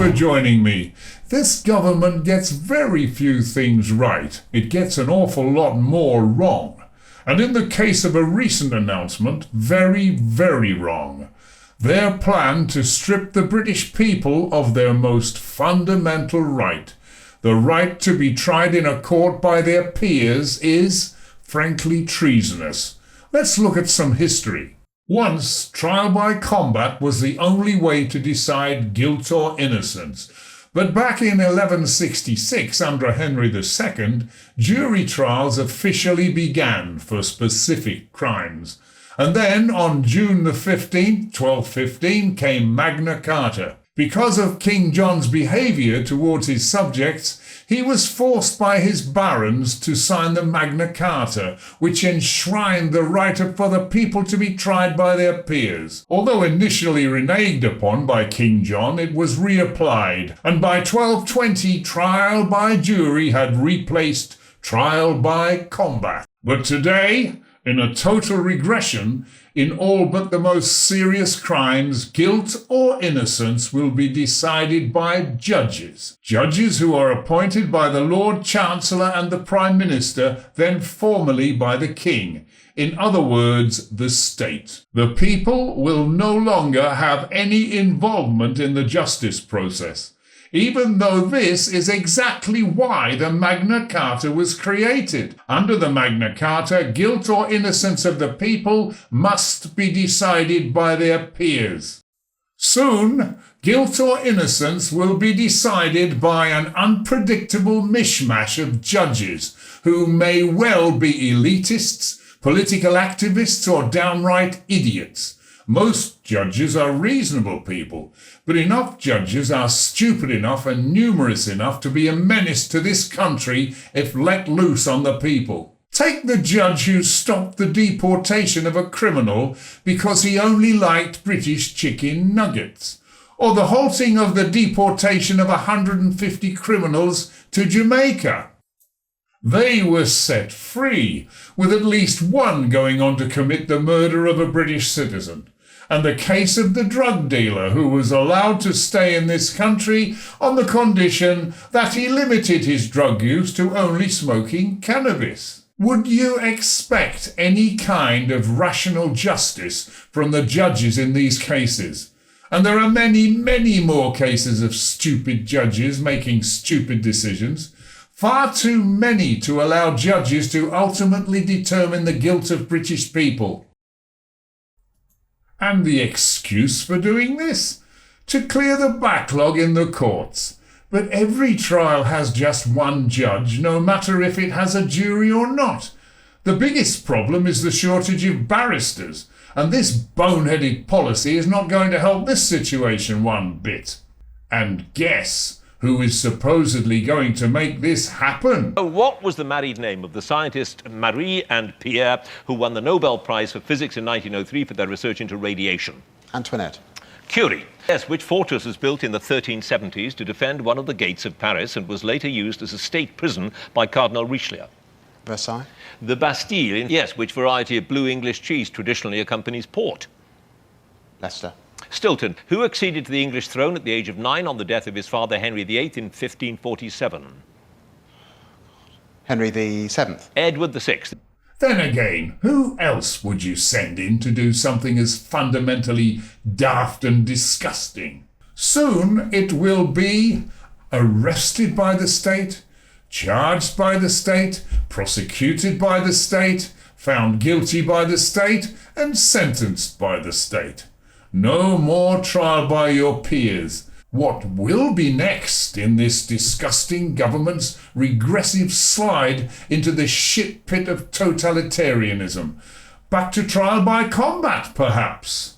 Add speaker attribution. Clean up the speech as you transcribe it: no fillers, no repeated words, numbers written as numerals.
Speaker 1: for joining me. This government gets very few things right. It gets an awful lot more wrong. And in the case of a recent announcement, very, very wrong. Their plan to strip the British people of their most fundamental right, the right to be tried in a court by their peers, is, frankly, treasonous. Let's look at some history. Once, trial by combat was the only way to decide guilt or innocence. But back in 1166, under Henry II, jury trials officially began for specific crimes. And then, on June the 15th, 1215, came Magna Carta. Because of King John's behaviour towards his subjects, he was forced by his barons to sign the Magna Carta, which enshrined the right for the people to be tried by their peers. Although initially reneged upon by King John, it was reapplied, and by 1220 trial by jury had replaced trial by combat. But today, in a total regression, in all but the most serious crimes, guilt or innocence will be decided by judges. Judges who are appointed by the Lord Chancellor and the Prime Minister, then formally by the King. In other words, the state. The people will no longer have any involvement in the justice process, even though this is exactly why the Magna Carta was created. Under the Magna Carta, guilt or innocence of the people must be decided by their peers. Soon, guilt or innocence will be decided by an unpredictable mishmash of judges who may well be elitists, political activists, or downright idiots. Most judges are reasonable people, but enough judges are stupid enough and numerous enough to be a menace to this country if let loose on the people. Take the judge who stopped the deportation of a criminal because he only liked British chicken nuggets, or the halting of the deportation of 150 criminals to Jamaica. They were set free, with at least one going on to commit the murder of a British citizen. And the case of the drug dealer who was allowed to stay in this country on the condition that he limited his drug use to only smoking cannabis. Would you expect any kind of rational justice from the judges in these cases? And there are many, many more cases of stupid judges making stupid decisions. Far too many to allow judges to ultimately determine the guilt of British people. And the excuse for doing this? To clear the backlog in the courts. But every trial has just one judge, no matter if it has a jury or not. The biggest problem is the shortage of barristers, and this boneheaded policy is not going to help this situation one bit. And guess who is supposedly going to make this happen?
Speaker 2: What was the married name of the scientists Marie and Pierre who won the Nobel Prize for Physics in 1903 for their research into radiation?
Speaker 3: Antoinette.
Speaker 2: Curie. Yes, which fortress was built in the 1370s to defend one of the gates of Paris and was later used as a state prison by Cardinal Richelieu?
Speaker 3: Versailles.
Speaker 2: The Bastille. Yes, which variety of blue English cheese traditionally accompanies port?
Speaker 3: Leicester.
Speaker 2: Stilton, who acceded to the English throne at the age of 9 on the death of his father Henry VIII in 1547?
Speaker 3: Henry VII.
Speaker 2: Edward VI.
Speaker 1: Then again, who else would you send in to do something as fundamentally daft and disgusting? Soon it will be arrested by the state, charged by the state, prosecuted by the state, found guilty by the state, and sentenced by the state. No more trial by your peers. What will be next in this disgusting government's regressive slide into the shit pit of totalitarianism? Back to trial by combat, perhaps?